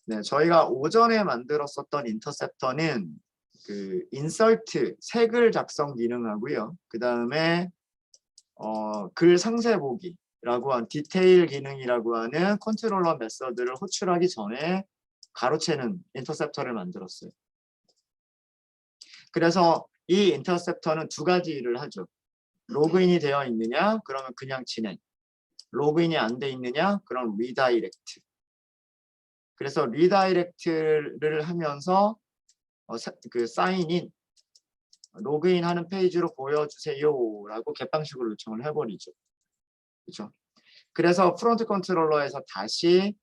네, 저희가 오전에 만들었었던 인터셉터는 그 인서트 색을 작성 기능하고요. 그 다음에 글 상세 보기라고 한 디테일 기능이라고 하는 컨트롤러 메서드를 호출하기 전에 가로채는 인터셉터를 만들었어요. 그래서 이 인터셉터는 두 가지 일을 하죠. 로그인이 되어 있느냐? 그러면 그냥 진행. 로그인이 안 돼 있느냐? 그럼 리다이렉트. 그래서 리다이렉트를 하면서 그 사인인, 로그인하는 페이지로 보여주세요라고 개방식으로 요청을 해버리죠. 그렇죠? 그래서 프론트 컨트롤러에서 다시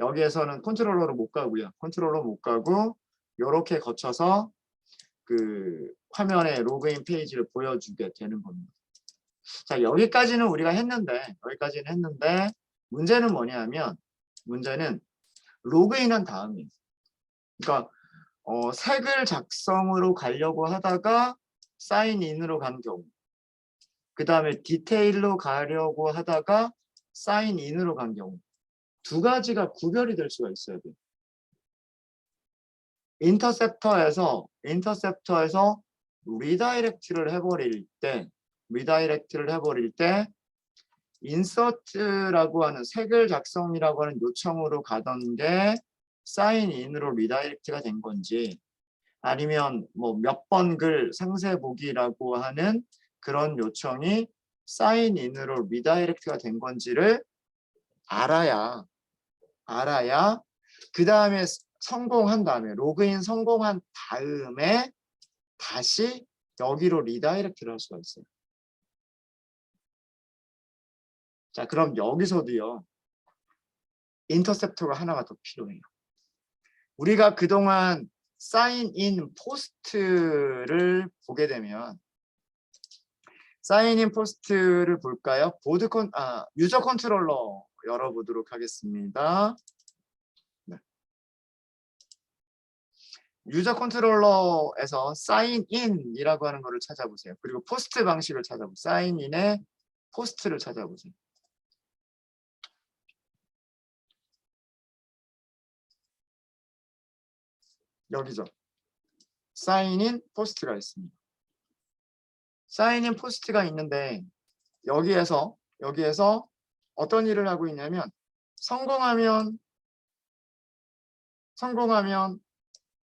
여기에서는 컨트롤러로 못 가고요. 컨트롤러 못 가고 이렇게 거쳐서 그 화면에 로그인 페이지를 보여주게 되는 겁니다. 자, 여기까지는 우리가 했는데 문제는 뭐냐면 문제는 로그인한 다음이에요. 그러니까 색을 작성으로 가려고 하다가 사인인으로 간 경우, 그 다음에 디테일로 가려고 하다가 사인인으로 간 경우, 두 가지가 구별이 될 수가 있어야 돼요. 인터셉터에서 리다이렉트를 해버릴 때 인서트라고 하는 색을 작성이라고 하는 요청으로 가던 게 사인인으로 리다이렉트가 된 건지, 아니면 뭐 몇 번 글 상세 보기라고 하는 그런 요청이 사인인으로 리다이렉트가 된 건지를 알아야 그 다음에 성공한 다음에 로그인 성공한 다음에 다시 여기로 리다이렉트를 할 수가 있어요. 자, 그럼 여기서도요, 인터셉터가 하나가 더 필요해요. 우리가 그동안 사인인 포스트를 보게 되면, 사인인 포스트를 볼까요? 유저 컨트롤러 열어보도록 하겠습니다. 네. 유저 컨트롤러에서 사인인이라고 하는 것을 찾아보세요. 그리고 포스트 방식을 찾아보세요. 사인인의 포스트를 찾아보세요. 여기죠. 사인인 포스트가 있습니다. 사인인 포스트가 있는데 여기에서 어떤 일을 하고 있냐면 성공하면 그러니까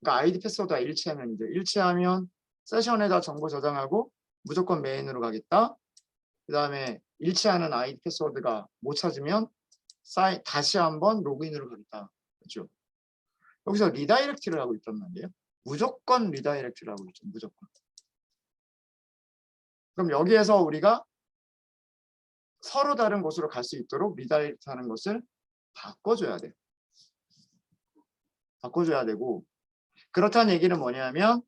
아이디 패스워드와 일치하면 일치하면 세션에다 정보 저장하고 무조건 메인으로 가겠다. 그 다음에 일치하는 아이디 패스워드가 못 찾으면 다시 한번 로그인으로 가겠다. 그렇죠? 여기서 리다이렉트를 하고 있단 말이에요. 무조건 리다이렉트를 하고 있죠. 무조건. 그럼 여기에서 우리가 서로 다른 곳으로 갈 수 있도록 리다이렉트 하는 것을 바꿔줘야 돼요. 바꿔줘야 되고, 그렇다는 얘기는 뭐냐면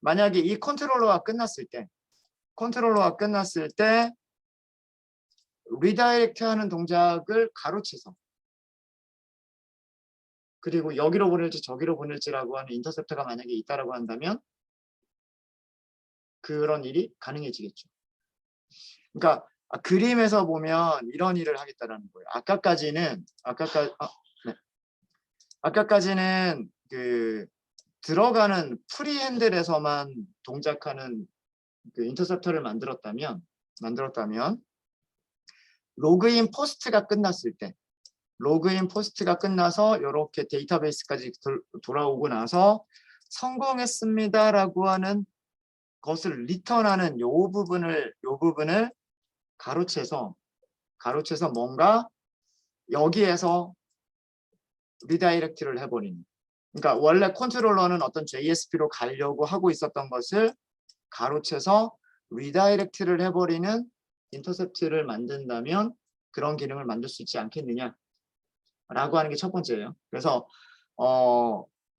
만약에 이 컨트롤러가 끝났을 때 리다이렉트 하는 동작을 가로채서 그리고 여기로 보낼지 저기로 보낼지라고 하는 인터셉터가 만약에 있다라고 한다면 그런 일이 가능해지겠죠. 그러니까 그림에서 보면 이런 일을 하겠다라는 거예요. 아까까지는 그 들어가는 프리핸들에서만 동작하는 그 인터셉터를 만들었다면 로그인 포스트가 끝나서 이렇게 데이터베이스까지 돌아오고 나서 성공했습니다라고 하는 것을 리턴하는 요 부분을 가로채서 뭔가 여기에서 리다이렉트를 해버리는. 그러니까 원래 컨트롤러는 어떤 JSP로 가려고 하고 있었던 것을 가로채서 리다이렉트를 해버리는 인터셉트를 만든다면 그런 기능을 만들 수 있지 않겠느냐라고 하는 게 첫 번째예요. 그래서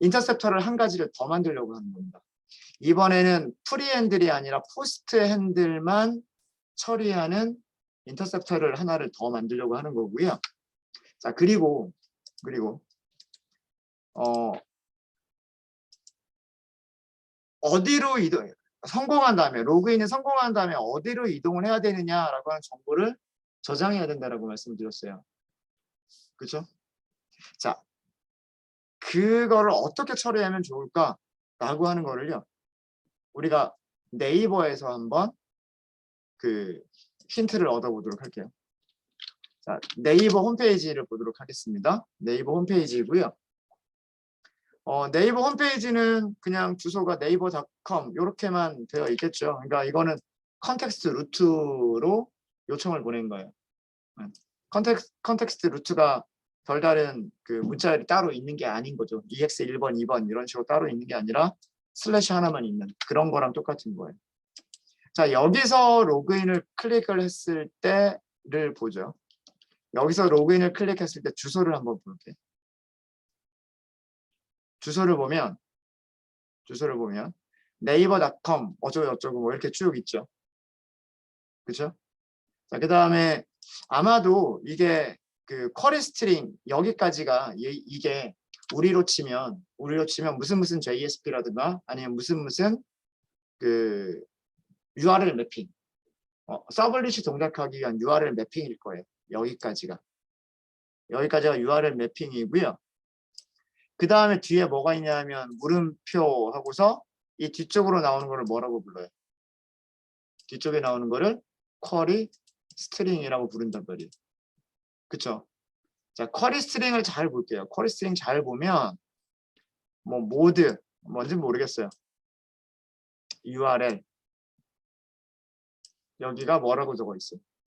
인터셉터를 한 가지를 더 만들려고 하는 겁니다. 이번에는 프리핸들이 아니라 포스트 핸들만 처리하는 인터셉터를 하나를 더 만들려고 하는 거고요. 자, 그리고 어디로 성공한 다음에 로그인이 성공한 다음에 어디로 이동을 해야 되느냐라고 하는 정보를 저장해야 된다라고 말씀드렸어요. 그렇죠? 자, 그거를 어떻게 처리하면 좋을까라고 하는 거를요. 우리가 네이버에서 한번 그 힌트를 얻어보도록 할게요. 자, 네이버 홈페이지를 보도록 하겠습니다. 네이버 홈페이지이고요. 네이버 홈페이지는 그냥 주소가 네이버.com 이렇게만 되어 있겠죠. 그러니까 이거는 컨텍스트 루트로 요청을 보낸 거예요. 컨텍스트 루트가 별다른 그 문자열이 따로 있는 게 아닌 거죠. EX 1번, 2번 이런 식으로 따로 있는 게 아니라 슬래시 하나만 있는 그런 거랑 똑같은 거예요. 자, 여기서 로그인을 클릭을 했을 때를 보죠. 여기서 로그인을 클릭했을 때 주소를 한번 볼게요. 주소를 보면 네이버.com 어쩌고 뭐 이렇게 쭉 있죠. 그렇죠? 자, 그다음에 아마도 이게 그 쿼리 스트링 여기까지가 이게 우리로 치면 무슨 JSP라든가 아니면 무슨 그 URL 매핑 서블릿이 동작하기 위한 URL 매핑일 거예요. 여기까지가 URL 매핑이고요. 그 다음에 뒤에 뭐가 있냐면 물음표 하고서 이 뒤쪽으로 나오는 거를 뭐라고 불러요? 뒤쪽에 나오는 거를 쿼리 스트링이라고 부른단 말이에요. 그쵸? 자, 쿼리 스트링을 잘 볼게요. 쿼리 스트링 잘 보면 뭐 모드 뭔지 모르겠어요. URL 여기가 뭐라고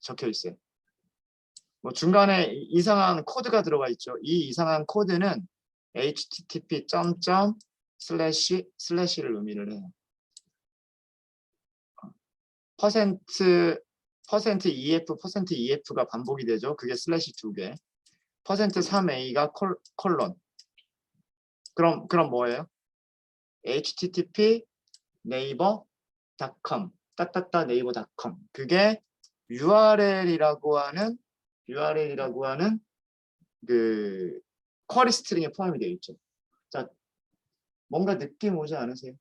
적혀 있어요. 뭐 중간에 이상한 코드가 들어가 있죠. 이 이상한 코드는 http 슬래시를 의미를 해요. %EF가 반복이 되죠. 그게 슬래시 2개. %3a가 콜론. 그럼 뭐예요? http 네이버.com 네이버.com 그게 URL이라고 하는 그 쿼리 스트링에 포함이 되어 있죠. 자, 뭔가 느낌 오지 않으세요?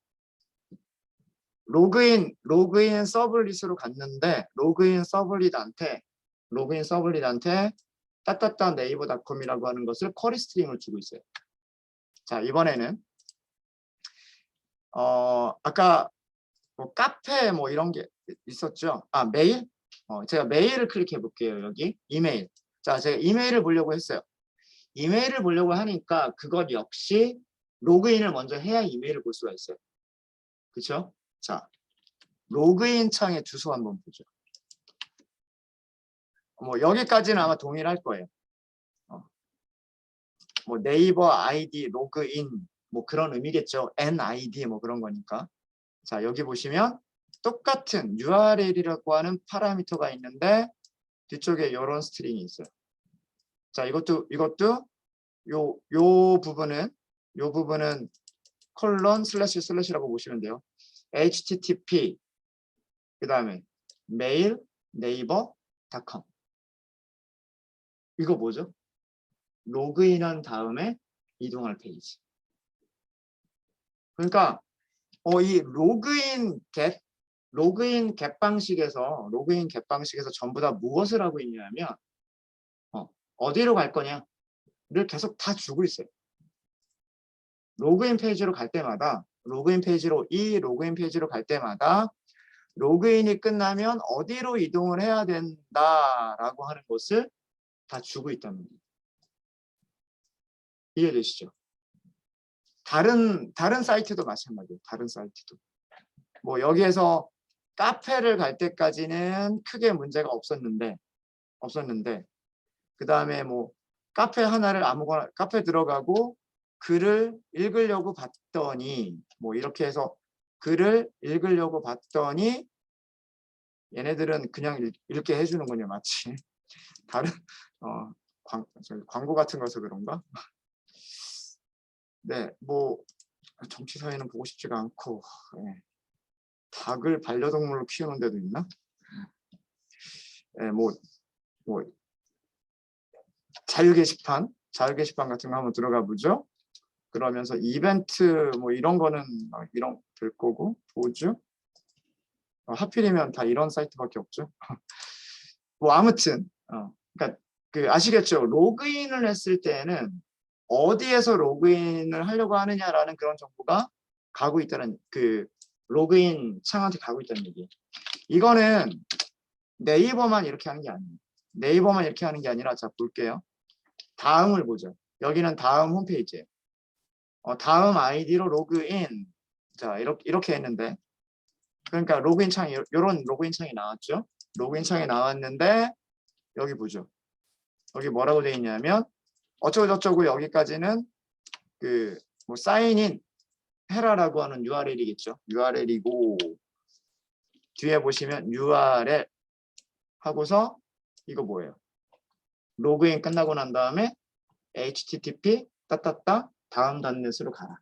로그인 서블릿으로 갔는데 로그인 서블릿한테 네이버.com이라고 하는 것을 쿼리 스트링을 주고 있어요. 자, 이번에는 아까 뭐 카페 뭐 이런 게 있었죠. 메일? 제가 메일을 클릭해 볼게요. 여기 이메일. 자, 제가 이메일을 보려고 했어요. 이메일을 보려고 하니까 그것 역시 로그인을 먼저 해야 이메일을 볼 수가 있어요. 그렇죠? 자, 로그인 창의 주소 한번 보죠. 뭐 여기까지는 아마 동일할 거예요. 뭐 네이버 아이디 로그인 뭐 그런 의미겠죠. NID 뭐 그런 거니까. 자, 여기 보시면 똑같은 URL이라고 하는 파라미터가 있는데 뒤쪽에 이런 스트링이 있어요. 자, 이것도 요 부분은 콜론 슬래시라고 보시면 돼요. http 그 다음에 메일 네이버.com 이거 뭐죠? 로그인한 다음에 이동할 페이지. 그러니까 이 로그인 겟 방식에서 전부 다 무엇을 하고 있냐면 어디로 갈 거냐를 계속 다 주고 있어요. 로그인 페이지로 갈 때마다 로그인 페이지로 갈 때마다 로그인이 끝나면 어디로 이동을 해야 된다라고 하는 것을 다 주고 있단 말이에요. 이해되시죠? 다른 사이트도 마찬가지예요. 다른 사이트도. 뭐 여기에서 카페를 갈 때까지는 크게 문제가 없었는데 그 다음에 뭐 카페 하나를 아무거나 카페 들어가고 글을 읽으려고 봤더니 뭐 이렇게 해서 글을 읽으려고 봤더니 얘네들은 그냥 읽게 해주는군요. 마치 다른 광고 같은 거서 그런가? 네, 뭐 정치 사회는 보고 싶지가 않고 네. 닭을 반려동물로 키우는 데도 있나? 네, 뭐 자유 게시판 같은 거 한번 들어가 보죠. 그러면서 이벤트 뭐 이런 거는 이런 될 거고 보죠. 하필이면 다 이런 사이트밖에 없죠. 뭐 아무튼 그러니까 그 아시겠죠? 로그인을 했을 때는 어디에서 로그인을 하려고 하느냐라는 그런 정보가 가고 있다는 그 로그인 창한테 가고 있다는 얘기예요. 이거는 네이버만 이렇게 하는 게 아니에요. 네이버만 이렇게 하는 게 아니라 자 볼게요. 다음을 보죠. 여기는 다음 홈페이지예요. 다음 아이디로 로그인. 자 이렇게 했는데 그러니까 로그인 창이 이런 로그인 창이 나왔죠. 로그인 창이 나왔는데 여기 보죠. 여기 뭐라고 되어 있냐면 어쩌고 저쩌고 여기까지는 그 뭐 사인인 해라라고 하는 URL이겠죠. URL이고 뒤에 보시면 URL 하고서 이거 뭐예요? 로그인 끝나고 난 다음에 http 따따따 다음 단넷으로 가라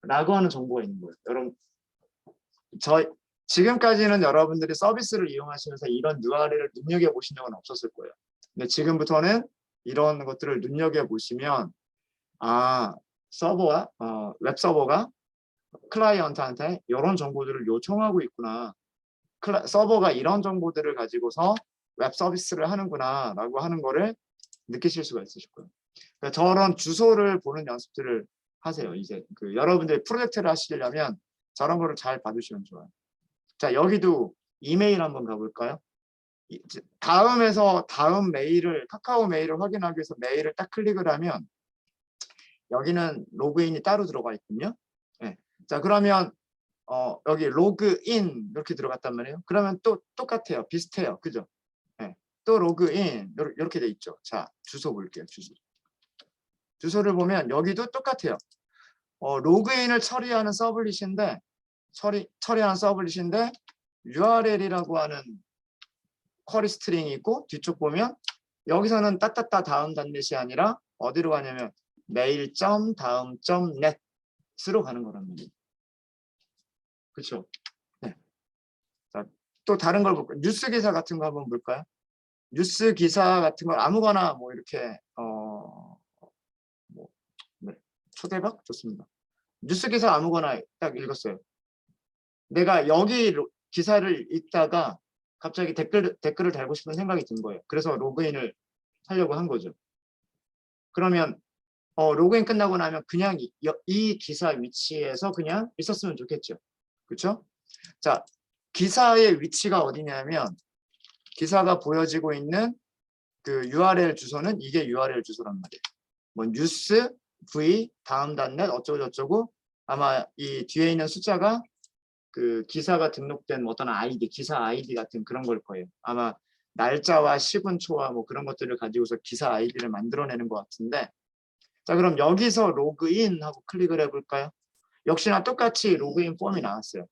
라고 하는 정보가 있는 거예요. 여러분 지금까지는 여러분들이 서비스를 이용하시면서 이런 URL을 눈여겨보신 적은 없었을 거예요. 근데 지금부터는 이런 것들을 눈여겨보시면 서버와 웹 서버가 클라이언트한테 이런 정보들을 요청하고 있구나. 서버가 이런 정보들을 가지고서 웹 서비스를 하는구나 라고 하는 거를 느끼실 수가 있으실 거예요. 그러니까 저런 주소를 보는 연습들을 하세요. 이제 그 여러분들 프로젝트를 하시려면 저런 거를 잘 봐두시면 좋아요. 자 여기도 이메일 한번 가볼까요? 다음에서 다음 메일을 카카오 메일을 확인하기 위해서 메일을 딱 클릭을 하면 여기는 로그인이 따로 들어가 있군요. 네. 자 그러면 여기 로그인 이렇게 들어갔단 말이에요. 그러면 또 똑같아요. 비슷해요. 그죠? 네. 또 로그인 이렇게 돼 있죠. 자 주소 볼게요. 주소를 보면 여기도 똑같아요. 로그인을 처리하는 서블릿인데 처리하는 서블릿인데 URL이라고 하는 쿼리 스트링이 있고 뒤쪽 보면 여기서는 따따따 다음 단넷이 아니라 어디로 가냐면 mail.다음.net으로 가는 거란 말이에요. 그렇죠? 네. 자, 또 다른 걸 볼까요? 뉴스 기사 같은 거 한번 볼까요? 뉴스 기사 같은 걸 아무거나 뭐 이렇게 네. 초대박 좋습니다. 뉴스 기사 아무거나 딱 읽었어요. 내가 여기 기사를 읽다가 갑자기 댓글을 달고 싶은 생각이 든 거예요. 그래서 로그인을 하려고 한 거죠. 그러면 로그인 끝나고 나면 그냥 이 기사 위치에서 그냥 있었으면 좋겠죠. 그렇죠? 자, 기사의 위치가 어디냐면 기사가 보여지고 있는 그 URL 주소는 이게 URL 주소란 말이에요. 뭐 뉴스 v 다음 단넷 어쩌고 저쩌고 아마 이 뒤에 있는 숫자가 그 기사가 등록된 어떤 아이디, 기사 아이디 같은 그런 걸 거예요. 아마 날짜와 시분초와 뭐 그런 것들을 가지고서 기사 아이디를 만들어내는 것 같은데 자 그럼 여기서 로그인 하고 클릭을 해볼까요? 역시나 똑같이 로그인 폼이 나왔어요.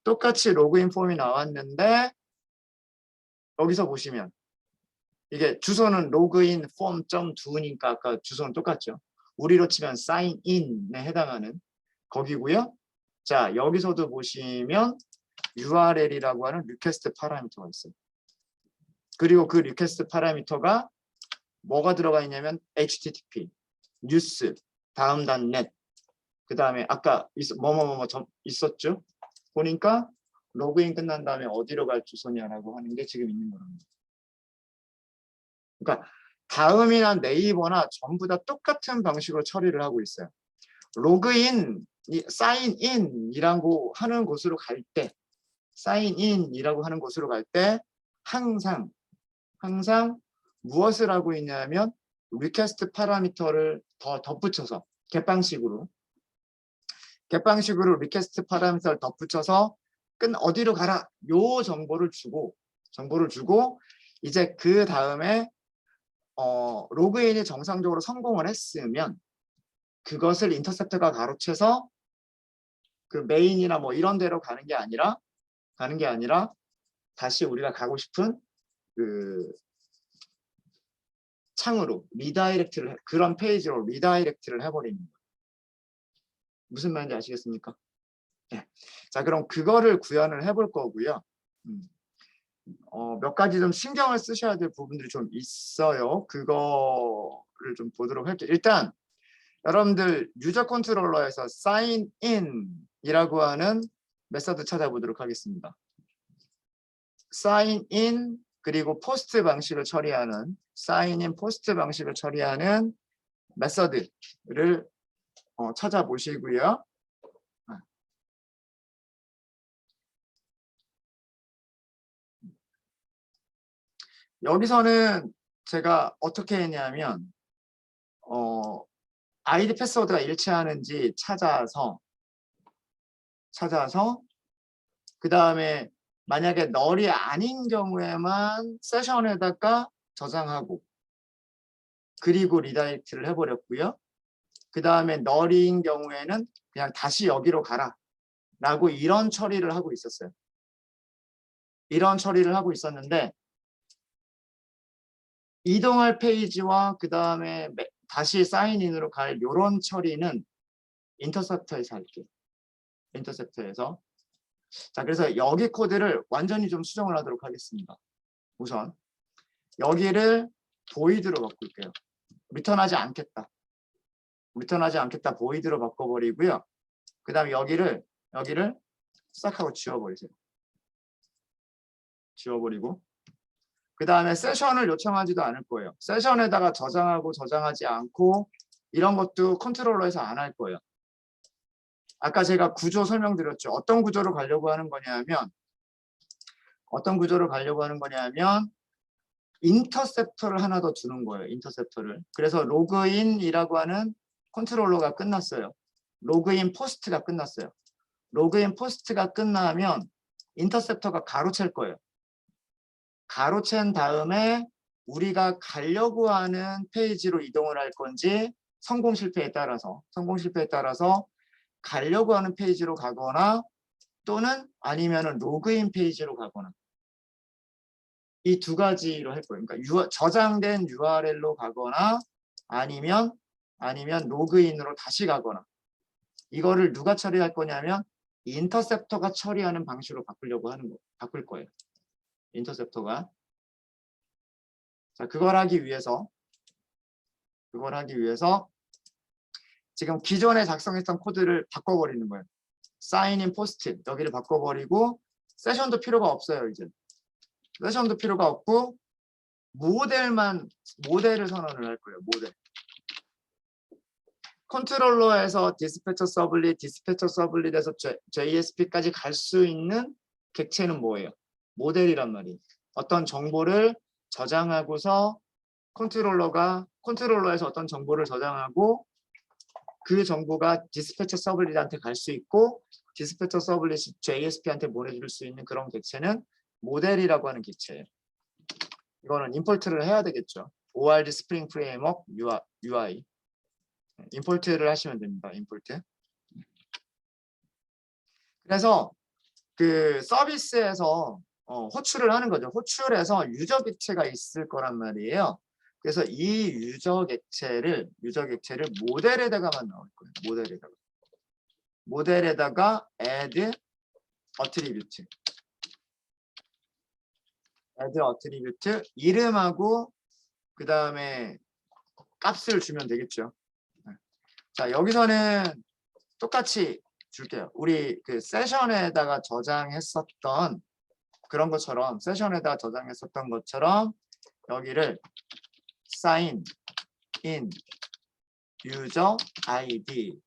똑같이 로그인 폼이 나왔는데 여기서 보시면 이게 주소는 로그인 폼.do니까 아까 주소는 똑같죠. 우리로 치면 사인인에 해당하는 거기고요. 자 여기서도 보시면 URL이라고 하는 리퀘스트 파라미터가 있어요. 그리고 그 리퀘스트 파라미터가 뭐가 들어가 있냐면 http, 뉴스, 다음 단넷 그 다음에 아까 뭐뭐뭐 있었죠. 보니까 로그인 끝난 다음에 어디로 갈 주소냐라고 하는 게 지금 있는 겁니다. 그러니까 다음이나 네이버나 전부 다 똑같은 방식으로 처리를 하고 있어요. 로그인, 사인인이라고 하는 곳으로 갈 때, 사인인이라고 하는 곳으로 갈 때 항상 무엇을 하고 있냐면 리퀘스트 파라미터를 더 덧붙여서 개방식으로 리퀘스트 파라미터를 덧붙여서 어디로 가라 요 정보를 주고 이제 그 다음에 로그인이 정상적으로 성공을 했으면 그것을 인터셉터가 가로채서 그 메인이나 뭐 이런 데로 가는 게 아니라 다시 우리가 가고 싶은 그 창으로 리다이렉트를 그런 페이지로 리다이렉트를 해버리는 거예요. 무슨 말인지 아시겠습니까? 네. 자 그럼 그거를 구현을 해볼 거고요. 몇 가지 좀 신경을 쓰셔야 될 부분들이 좀 있어요. 그거를 좀 보도록 할게요. 일단 여러분들 유저 컨트롤러에서 sign in이라고 하는 메서드 찾아보도록 하겠습니다. sign in 그리고 포스트 방식을 처리하는 sign in 포스트 방식을 처리하는 메서드를 찾아보시고요. 여기서는 제가 어떻게 했냐면 아이디 패스워드가 일치하는지 찾아서 그 다음에 만약에 널이 아닌 경우에만 세션에다가 저장하고 그리고 리다이렉트를 해버렸고요. 그 다음에 널인 경우에는 그냥 다시 여기로 가라 라고 이런 처리를 하고 있었어요. 이런 처리를 하고 있었는데 이동할 페이지와 그 다음에 다시 사인인으로 갈 이런 처리는 인터셉터에서 할게요. 인터셉터에서. 자, 그래서 여기 코드를 완전히 좀 수정을 하도록 하겠습니다. 우선 여기를 void로 바꿀게요. 리턴하지 않겠다. 리턴하지 않겠다. void로 바꿔버리고요. 그 다음에 여기를 싹 하고 지워버리세요. 지워버리고 그 다음에 세션을 요청하지도 않을 거예요. 세션에다가 저장하고 저장하지 않고 이런 것도 컨트롤러에서 안 할 거예요. 아까 제가 구조 설명드렸죠. 어떤 구조로 가려고 하는 거냐면 인터셉터를 하나 더 주는 거예요. 인터셉터를. 그래서 로그인이라고 하는 컨트롤러가 끝났어요. 로그인 포스트가 끝났어요. 로그인 포스트가 끝나면 인터셉터가 가로챌 거예요. 가로챈 다음에 우리가 가려고 하는 페이지로 이동을 할 건지 성공 실패에 따라서 가려고 하는 페이지로 가거나 또는 아니면은 로그인 페이지로 가거나 이 두 가지로 할 거예요. 그러니까 저장된 URL로 가거나 아니면 로그인으로 다시 가거나 이거를 누가 처리할 거냐면 인터셉터가 처리하는 방식으로 바꿀 거예요. 인터셉터가. 자, 그걸 하기 위해서 지금 기존에 작성했던 코드를 바꿔버리는 거예요. 사인인 포스트 여기를 바꿔버리고 세션도 필요가 없어요. 이제 세션도 필요가 없고 모델을 선언을 할 거예요. 모델. 컨트롤러에서 디스패처 서블릿에서 JSP까지 갈 수 있는 객체는 뭐예요? 모델이란 말이에요. 어떤 정보를 저장하고서 컨트롤러에서 어떤 정보를 저장하고 그 정보가 디스패처 서블릿한테 갈 수 있고 디스패처 서블릿이 JSP한테 보내줄 수 있는 그런 객체는 모델이라고 하는 객체예요. 이거는 임포트를 해야 되겠죠. ORD 스프링 프레임워크 UI 임포트를 하시면 됩니다. 임포트. 그래서 그 서비스에서 호출을 하는 거죠. 호출해서 유저 객체가 있을 거란 말이에요. 그래서 이 유저 객체를 모델에다가만 나올 거예요. 모델에다가 add attribute 이름하고 그 다음에 값을 주면 되겠죠. 자, 여기서는 똑같이 줄게요. 우리 그 세션에다가 저장했었던 것처럼 여기를 sign in user ID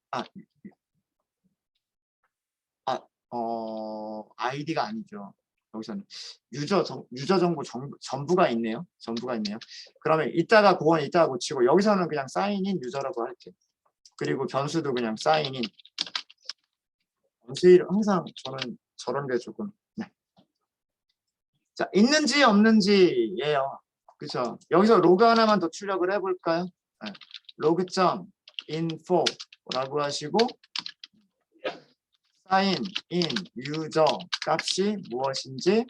아이디가 아니죠. 여기서는 유저 정보 전부가 있네요. 그러면 이따가 고치고 여기서는 그냥 sign in 유저라고 할게요. 그리고 변수도 그냥 sign in. 항상 저는 저런 게 조금 자, 있는지 없는지예요. 그렇죠? 여기서 로그 하나만 더 출력을 해볼까요? 네. log.info 라고 하시고 sign in user 값이 무엇인지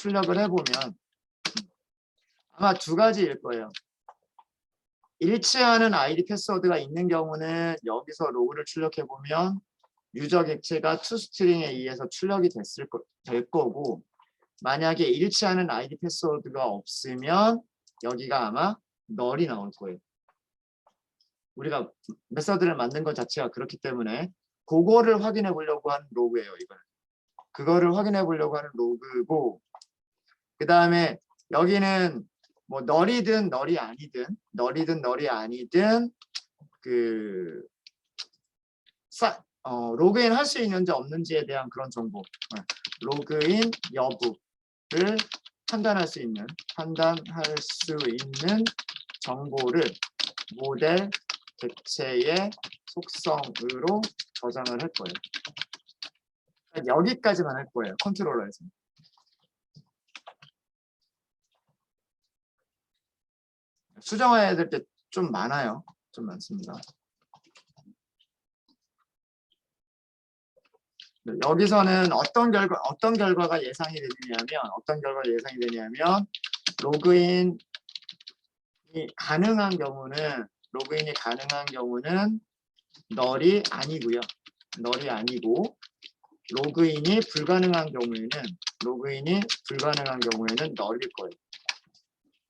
출력을 해보면 아마 두 가지일 거예요. 일치하는 아이디 패스워드가 있는 경우는 여기서 로그를 출력해보면 유저 객체가 toString에 의해서 출력이 될 거고 만약에 일치하는 아이디 패스워드가 없으면 여기가 아마 널이 나올 거예요. 우리가 메서드를 만든 것 자체가 그렇기 때문에 그거를 확인해 보려고 하는 로그예요. 이거는. 그거를 확인해 보려고 하는 로그고 그 다음에 여기는 뭐 널이든 널이 아니든 그 로그인 할 수 있는지 없는지에 대한 그런 정보, 로그인 여부를 판단할 수 있는 정보를 모델 객체의 속성으로 저장을 할 거예요. 여기까지만 할 거예요. 컨트롤러에서. 수정해야 될 게 좀 많아요. 좀 많습니다. 여기서는 어떤 결과가 예상이 되냐면 로그인이 가능한 경우는 널이 아니고요. 널이 아니고 로그인이 불가능한 경우에는 널일 거예요.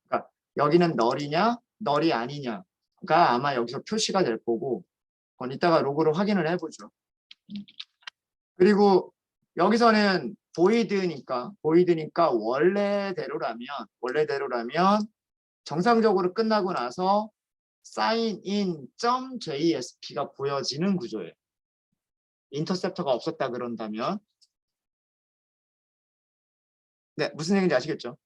그러니까 여기는 널이냐, 널이 아니냐가 아마 여기서 표시가 될 거고, 그건 이따가 로그로 확인을 해보죠. 그리고 여기서는 void니까 원래대로라면 정상적으로 끝나고 나서 signin.jsp가 보여지는 구조예요. 인터셉터가 없었다 그런다면, 네, 무슨 얘기인지 아시겠죠?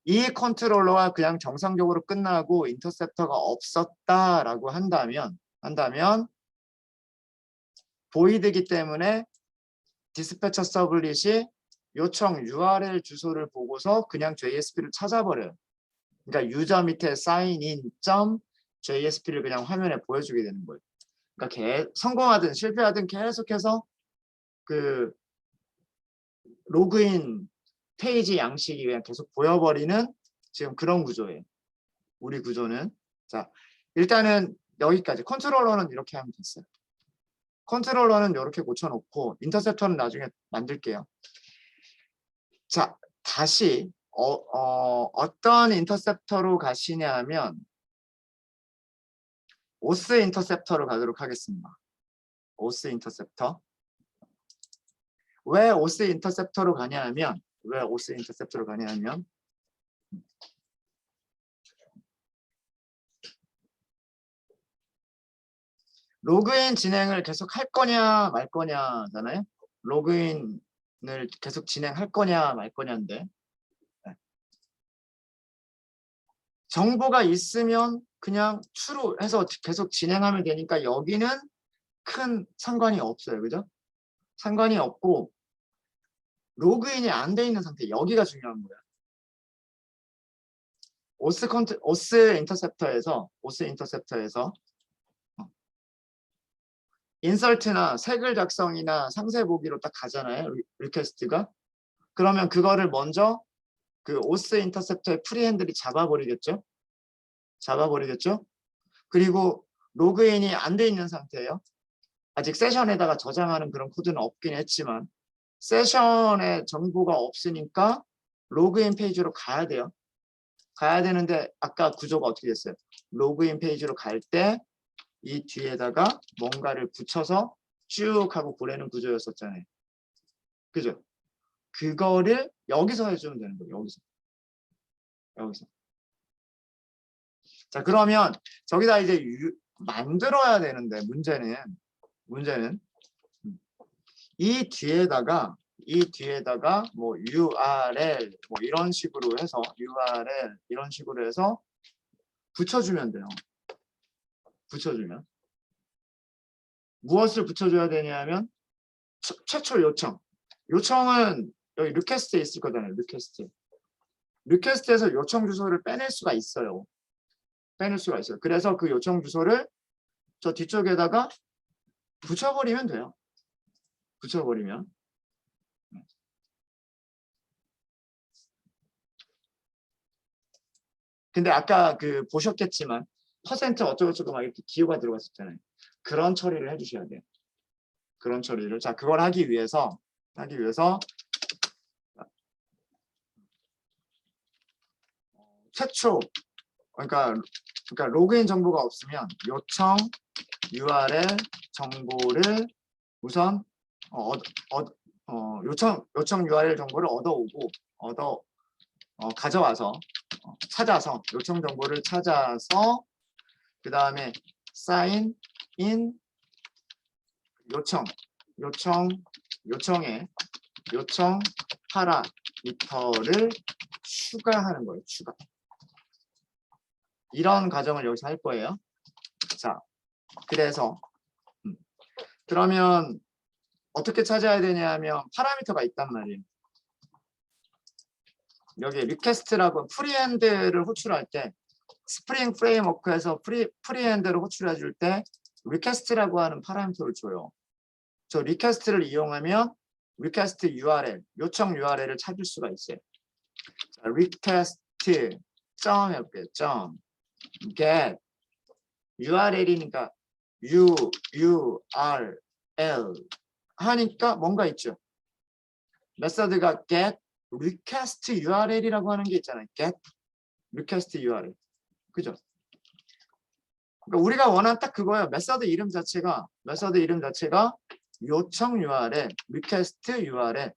이 컨트롤러가 그냥 정상적으로 끝나고 인터셉터가 없었다라고 한다면 void이기 때문에 디스패처 서블릿이 요청 URL 주소를 보고서 그냥 JSP를 찾아버려요. 그러니까 유저 밑에 signin.jsp를 그냥 화면에 보여주게 되는 거예요. 그러니까 성공하든 실패하든 계속해서 그 로그인 페이지 양식이 그냥 계속 보여버리는 지금 그런 구조예요. 우리 구조는. 자, 일단은 여기까지. 컨트롤러는 이렇게 하면 됐어요. 컨트롤러는 이렇게 고쳐놓고 인터셉터는 나중에 만들게요. 자, 다시 어떤 인터셉터로 가시냐 하면 오스 인터셉터로 가도록 하겠습니다. 오스 인터셉터. 왜 오스 인터셉터로 가냐 하면 로그인 진행을 계속 할 거냐 말 거냐잖아요. 로그인을 계속 진행할 거냐 말 거냐인데, 정보가 있으면 그냥 true 해서 계속 진행하면 되니까 여기는 큰 상관이 없어요. 그죠? 상관이 없고 로그인이 안 돼 있는 상태, 여기가 중요한 거야. 오스 인터셉터에서 인설트나 색을 작성이나 상세 보기로 딱 가잖아요. 리퀘스트가. 그러면 그거를 먼저 그 오스 인터셉터의 프리핸들이 잡아버리겠죠. 그리고 로그인이 안 돼 있는 상태예요. 아직 세션에다가 저장하는 그런 코드는 없긴 했지만 세션에 정보가 없으니까 로그인 페이지로 가야 돼요. 가야 되는데 아까 구조가 어떻게 됐어요? 로그인 페이지로 갈 때 이 뒤에다가 뭔가를 붙여서 쭉 하고 보내는 구조였었잖아요. 그죠? 그거를 여기서 해주면 되는 거예요. 여기서. 자, 그러면 저기다 이제 만들어야 되는데 문제는 이 뒤에다가 뭐 URL 뭐 이런 식으로 해서 붙여주면 돼요. 붙여주면 무엇을 붙여줘야 되냐면 최초 요청은 여기 리퀘스트에 있을 거잖아요. 리퀘스트에서 요청 주소를 빼낼 수가 있어요. 그래서 그 요청 주소를 저 뒤쪽에다가 붙여버리면 돼요. 근데 아까 그 보셨겠지만 퍼센트 어쩌고저쩌고 막 이렇게 기호가 들어갔었잖아요. 그런 처리를 해주셔야 돼요. 그런 처리를. 자, 그걸 하기 위해서 최초 그러니까 로그인 정보가 없으면 요청 URL 정보를 우선 요청 URL 정보를 가져와서 찾아서 요청 정보를 찾아서 그 다음에 sign in 요청에 요청 파라미터를 추가하는 거예요. 추가. 이런 과정을 여기서 할 거예요. 자, 그래서 그러면 어떻게 찾아야 되냐면 파라미터가 있단 말이에요. 여기 리퀘스트라고 프리엔드를 호출할 때 스프링 프레임워크에서 프리엔드를 호출해 줄 때 리퀘스트라고 하는 파라미터를 줘요. 저 리퀘스트를 이용하면 리퀘스트 URL, 요청 URL을 찾을 수가 있어요. 자, 리퀘스트 점 해볼게요. 점 get URL이니까 URL 하니까 뭔가 있죠. 메서드가 get request URL이라고 하는 게 있잖아요. get request URL. 그죠? 그러니까 우리가 원하는 딱 그거예요. 메서드 이름 자체가 요청 URL, request URL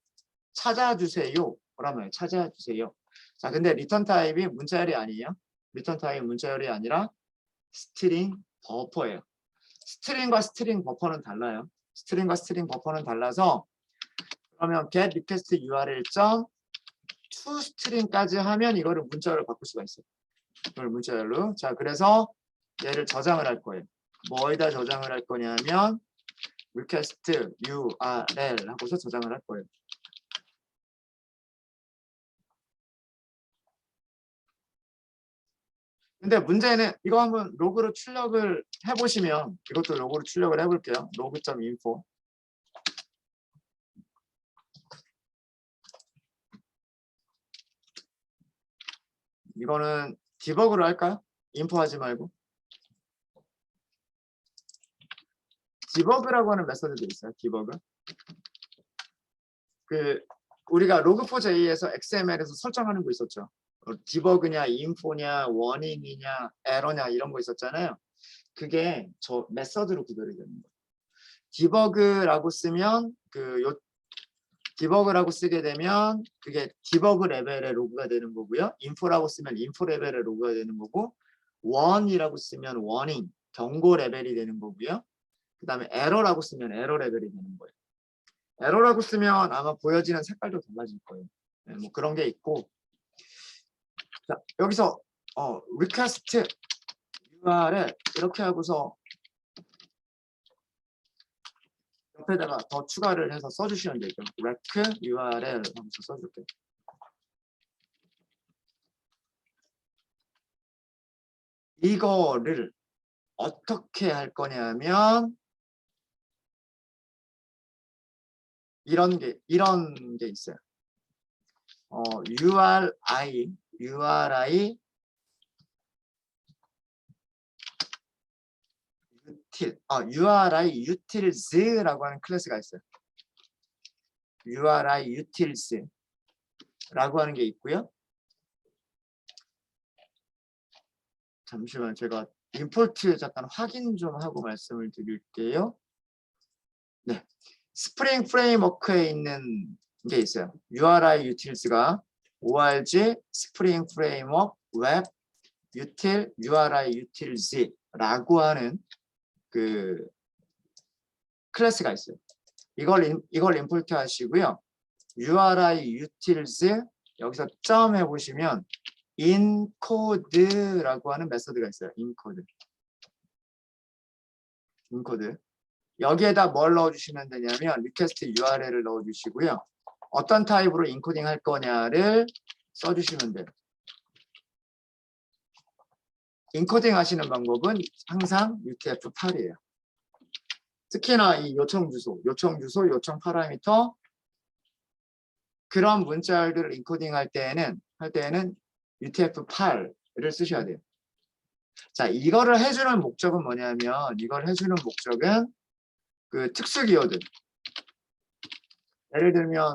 찾아주세요. 라면 찾아주세요. 자, 근데 리턴 타입이 문자열이 아니에요. 리턴 타입 문자열이 아니라 스트링 버퍼예요. 스트링과 스트링 버퍼는 달라요. 스트링과 스트링 버퍼는 달라서 그러면 get request URL to string까지 하면 이거를 문자열로 바꿀 수가 있어요. 이걸 문자열로. 자, 그래서 얘를 저장을 할 거예요. 뭐에다 저장을 할 거냐면 request URL 하고서 저장을 할 거예요. 근데 문제는 이거 한번 로그로 출력을 해보시면 이것도 로그로 출력을 해볼게요. log.info 이거는 디버그로 할까요? 인포 하지 말고 디버그라고 하는 메서드도 있어요. 디버그 그 우리가 log4j에서 XML에서 설정하는 거 있었죠. 디버그냐 인포냐 워닝이냐 에러냐 이런 거 있었잖아요. 그게 저 메서드로 구별이 되는 거예요. 디버그라고 쓰면 디버그라고 쓰게 되면 그게 디버그 레벨의 로그가 되는 거고요. 인포라고 쓰면 인포 레벨의 로그가 되는 거고 원이라고 쓰면 워닝 경고 레벨이 되는 거고요. 그 다음에 에러라고 쓰면 에러 레벨이 되는 거예요. 에러라고 쓰면 아마 보여지는 색깔도 달라질 거예요. 네, 뭐 그런 게 있고 자, 여기서 request URL 이렇게 하고서 옆에다가 더 추가를 해서 써주시면 되죠. rec URL 하면서 써줄게요. 이거를 어떻게 할 거냐면 이런 게 있어요. URI URI utils라고 하는 클래스가 있어요. URI utils라고 하는 게 있고요. 잠시만 제가 임포트 잠깐 확인 좀 하고 말씀을 드릴게요. 네, 스프링 프레임워크에 있는 게 있어요. URI utils가 org 스프링 프레임워크 웹 util URI utils라고 하는 그 클래스가 있어요. 이걸 임포트 하시고요. URI utils 여기서 점 해보시면 encode라고 하는 메서드가 있어요. encode 여기에다 뭘 넣어주시면 되냐면 request URL을 넣어주시고요. 어떤 타입으로 인코딩 할 거냐를 써주시면 돼요. 인코딩 하시는 방법은 항상 UTF-8이에요. 특히나 이 요청 주소, 요청 파라미터 그런 문자열들을 인코딩 할 때에는 UTF-8을 쓰셔야 돼요. 자, 이거를 해주는 목적은 뭐냐면 이걸 해주는 목적은 그 특수 기호들 예를 들면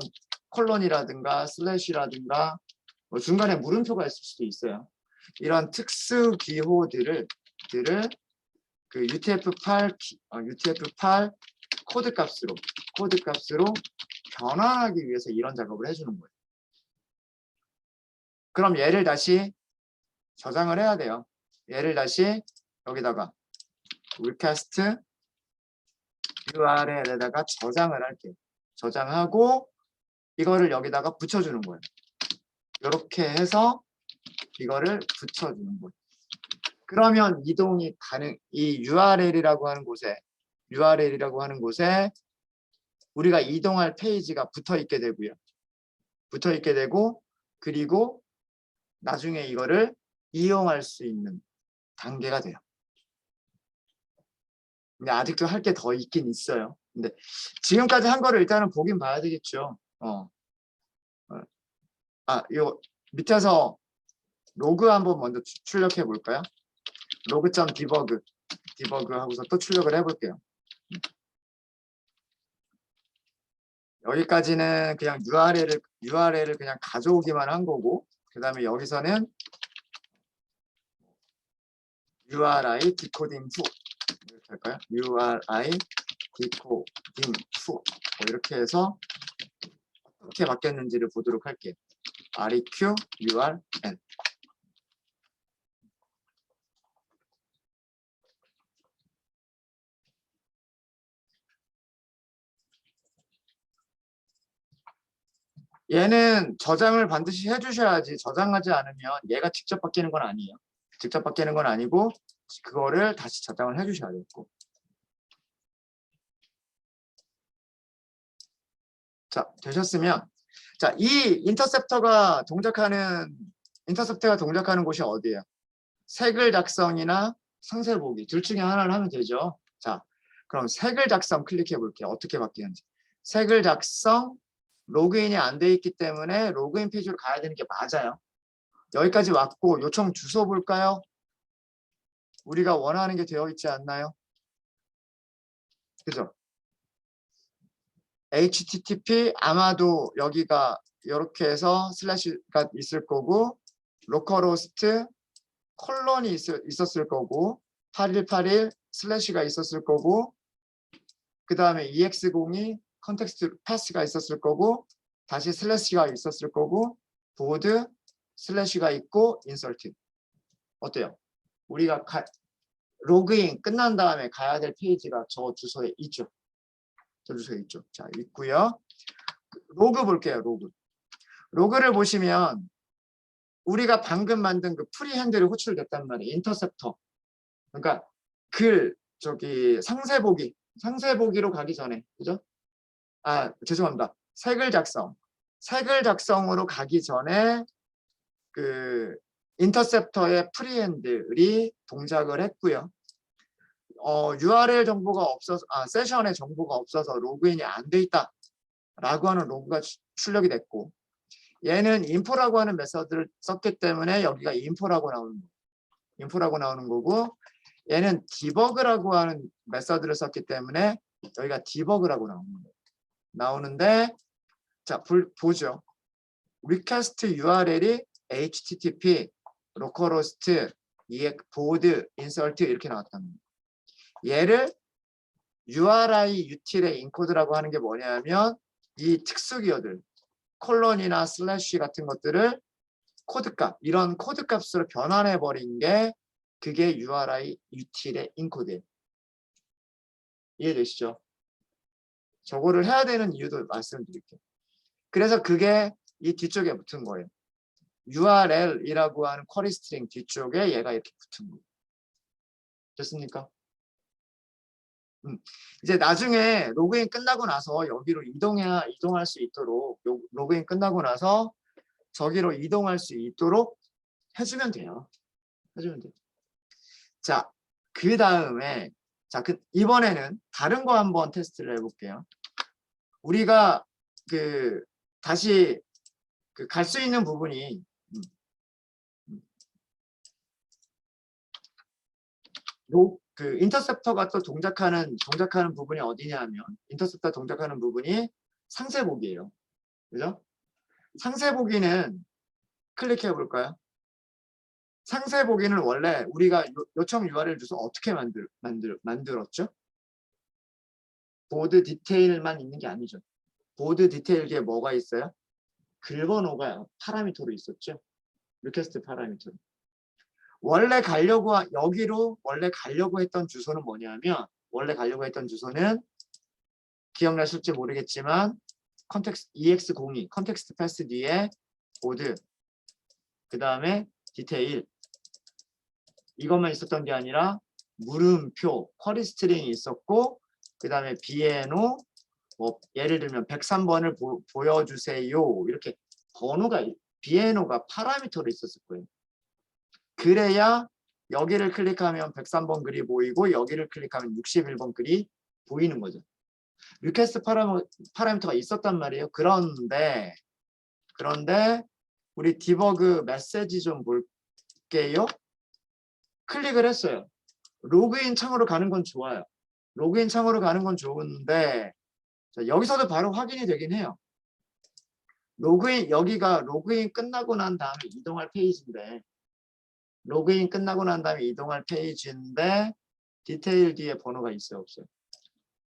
콜론이라든가 슬래시라든가 뭐 중간에 물음표가 있을 수도 있어요. 이런 특수 기호들을 그 UTF-8 코드 값으로 변환하기 위해서 이런 작업을 해주는 거예요. 그럼 얘를 다시 저장을 해야 돼요. 얘를 다시 여기다가 request URL에다가 저장을 할게요. 저장하고 이거를 여기다가 붙여주는 거예요. 이렇게 해서 이거를 붙여주는 거예요. 그러면 이동이 가능, 이 URL이라고 하는 곳에 우리가 이동할 페이지가 붙어 있게 되고요. 붙어 있게 되고, 그리고 나중에 이거를 이용할 수 있는 단계가 돼요. 근데 아직도 할 게 더 있긴 있어요. 근데 지금까지 한 거를 일단은 보긴 봐야 되겠죠. 요 밑에서 로그 한번 먼저 출력해 볼까요? 로그.디버그 하고서 또 출력을 해볼게요. 여기까지는 그냥 URL을 그냥 가져오기만 한 거고, 그 다음에 여기서는 URI 디코딩 후 이렇게 할까요? URI 디코딩 후 이렇게 해서 어떻게 바뀌었는지를 보도록 할게요. REQ URL 얘는 저장을 반드시 해주셔야지, 저장하지 않으면 얘가 직접 바뀌는 건 아니에요. 직접 바뀌는 건 아니고 그거를 다시 저장을 해주셔야 되고. 자, 되셨으면 자, 이 인터셉터가 동작하는 곳이 어디예요? 색을 작성이나 상세 보기 둘 중에 하나를 하면 되죠. 자, 그럼 색을 작성 클릭해 볼게요. 어떻게 바뀌는지. 색을 작성 로그인이 안 돼 있기 때문에 로그인 페이지로 가야 되는 게 맞아요. 여기까지 왔고 요청 주소 볼까요? 우리가 원하는 게 되어 있지 않나요? 그죠? HTTP 아마도 여기가 이렇게 해서 슬래시가 있을 거고 로컬호스트 콜론이 있었을 거고 8181 슬래시가 있었을 거고 그 다음에 EX02 컨텍스트 패스가 있었을 거고 다시 슬래시가 있었을 거고 보드 슬래시가 있고 인설트. 어때요? 우리가 로그인 끝난 다음에 가야 될 페이지가 저 주소에 있죠. 저 주소에 있죠. 자, 있고요. 로그 볼게요. 로그를 보시면 우리가 방금 만든 그 프리핸들이 호출됐단 말이에요. 인터셉터. 그러니까 상세보기로 가기 전에, 그죠? 죄송합니다. 색을 작성으로 가기 전에 그 인터셉터의 프리핸들이 동작을 했고요. URL 정보가 없어서, 세션의 정보가 없어서 로그인이 안 돼 있다라고 하는 로그가 출력이 됐고, 얘는 info라고 하는 메서드를 썼기 때문에 여기가 info라고 나오는 거고, 얘는 debug라고 하는 메서드를 썼기 때문에 여기가 debug라고 나오는데, 자, 보죠. request URL이 HTTP, localhost, board, insert 이렇게 나왔답니다. 얘를 URI util의 인코드라고 하는 게 뭐냐면 이 특수 기어들 콜론이나 슬래시 같은 것들을 코드값, 이런 코드값으로 변환해 버린 게 그게 URI util의 인코드예요. 이해되시죠? 저거를 해야 되는 이유도 말씀드릴게요. 그래서 그게 이 뒤쪽에 붙은 거예요. URL이라고 하는 쿼리 스트링 뒤쪽에 얘가 이렇게 붙은 거예요. 됐습니까? 이제 나중에 로그인 끝나고 나서 여기로 이동할 수 있도록 로그인 끝나고 나서 저기로 이동할 수 있도록 해주면 돼요. 자, 그 다음에 이번에는 다른 거 한번 테스트를 해볼게요. 우리가 다시 갈 수 있는 부분이 인터셉터가 또 동작하는 부분이 어디냐면 인터셉터 동작하는 부분이 상세보기예요. 그죠? 상세보기는 클릭해 볼까요? 상세보기는 원래 우리가 요청 URL 주소 어떻게 만들었죠? 보드 디테일만 있는 게 아니죠. 보드 디테일 뒤에 뭐가 있어요? 글 번호가 파라미터로 있었죠. 리퀘스트 파라미터. 여기로 원래 가려고 했던 주소는 뭐냐면, 원래 가려고 했던 주소는 기억나실지 모르겠지만 컨텍스트 EX02 컨텍스트 패스 뒤에 보드, 그 다음에 디테일, 이것만 있었던 게 아니라 물음표, 쿼리 스트링이 있었고, 그 다음에 비에노, 뭐 예를 들면 103번을 보여주세요, 이렇게 번호가, 비에노가 파라미터로 있었을 거예요. 그래야 여기를 클릭하면 103번 글이 보이고 여기를 클릭하면 61번 글이 보이는 거죠. 리퀘스트 파라미터가 있었단 말이에요. 그런데 우리 디버그 메시지 좀 볼게요. 클릭을 했어요. 로그인 창으로 가는 건 좋아요. 로그인 창으로 가는 건 좋은데, 자, 여기서도 바로 확인이 되긴 해요. 여기가 로그인 끝나고 난 다음에 이동할 페이지인데, 디테일 뒤에 번호가 있어요, 없어요?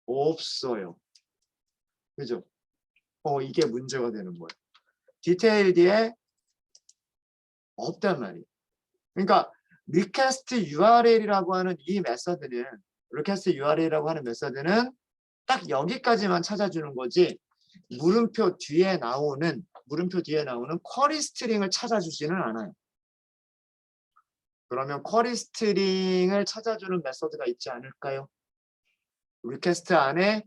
없어요. 그죠? 이게 문제가 되는 거예요. 디테일 뒤에 없단 말이에요. 그러니까 request URL이라고 하는 이 메서드는, 딱 여기까지만 찾아주는 거지, 물음표 뒤에 나오는 쿼리 스트링을 찾아주지는 않아요. 그러면 쿼리 스트링을 찾아주는 메서드가 있지 않을까요? 리퀘스트 안에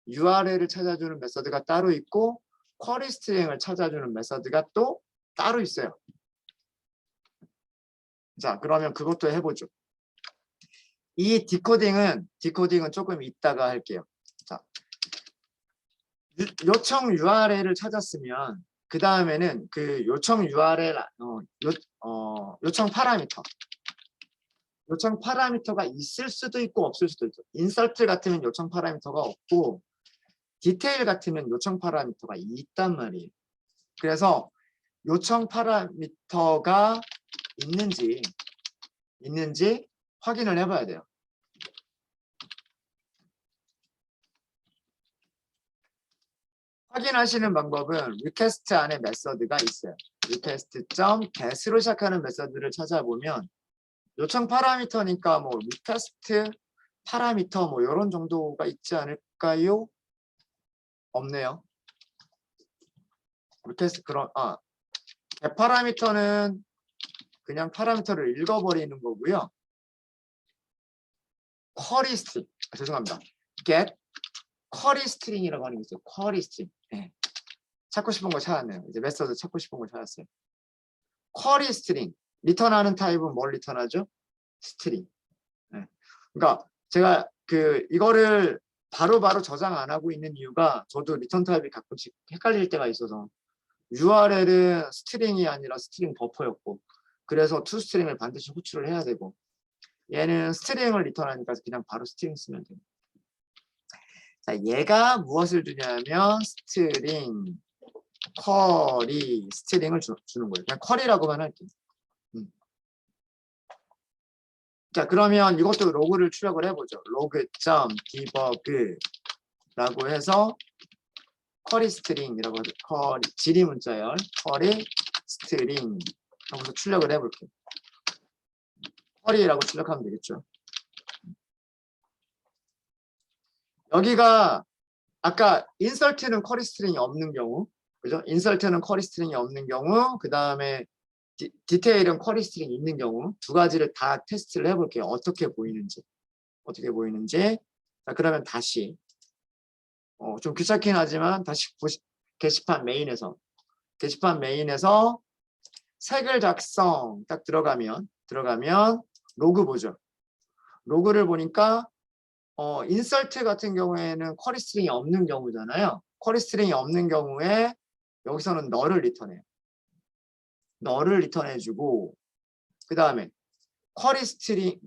URL을 찾아주는 메서드가 따로 있고 쿼리 스트링을 찾아주는 메서드가 또 따로 있어요. 자, 그러면 그것도 해보죠. 이 디코딩은 조금 이따가 할게요. 자, 요청 URL을 찾았으면 그 다음에는 그 요청 URL 요청 파라미터가 있을 수도 있고 없을 수도 있죠. 인서트 같으면 요청 파라미터가 없고 디테일 같으면 요청 파라미터가 있단 말이에요. 그래서 요청 파라미터가 있는지 확인을 해봐야 돼요. 확인하시는 방법은 request 안에 메서드가 있어요. request.get으로 시작하는 메서드를 찾아보면 요청 파라미터니까 뭐 request 파라미터 뭐 이런 정도가 있지 않을까요? 없네요. request get 파라미터는 그냥 파라미터를 읽어버리는 거고요. 쿼리 스트링, 죄송합니다. get 쿼리 스트링이라고 하는 게 있어요. 쿼리 스트링. 네. 찾고 싶은 거 찾았네요. 이제 메서드 찾고 싶은 거 찾았어요. 쿼리 스트링. 리턴하는 타입은 뭘 리턴하죠? 스트링. 네. 그러니까 제가 이거를 바로바로 저장 안 하고 있는 이유가 저도 리턴 타입이 가끔씩 헷갈릴 때가 있어서 URL은 스트링이 아니라 스트링 버퍼였고 그래서 toString을 반드시 호출을 해야 되고 얘는 스트링을 리턴하니까 그냥 바로 스트링 쓰면 됩니다. 자, 얘가 무엇을 주냐면 스트링, 쿼리, 스트링을 주는 거예요. 그냥 쿼리라고만 할게요. 자, 그러면 이것도 로그를 출력을 해보죠. log.debug라고 해서 쿼리 스트링이라고 하죠. 지리 문자열, 쿼리 스트링 하고서 출력을 해볼게요. 쿼리라고 출력하면 되겠죠. 여기가 아까 인설트는 쿼리 스트링이 없는 경우, 그죠? 인설트는 쿼리 스트링이 없는 경우, 그 다음에 디테일은 쿼리 스트링이 있는 경우 두 가지를 다 테스트를 해볼게요. 어떻게 보이는지. 자, 그러면 다시 좀 귀찮긴 하지만 다시 게시판 메인에서 색을 작성 딱 들어가면 로그 보죠. 로그를 보니까 인설트 같은 경우에는 쿼리 스트링이 없는 경우잖아요. 쿼리 스트링이 없는 경우에 여기서는 널을 리턴해요. 널을 리턴해주고 그 다음에 쿼리 스트링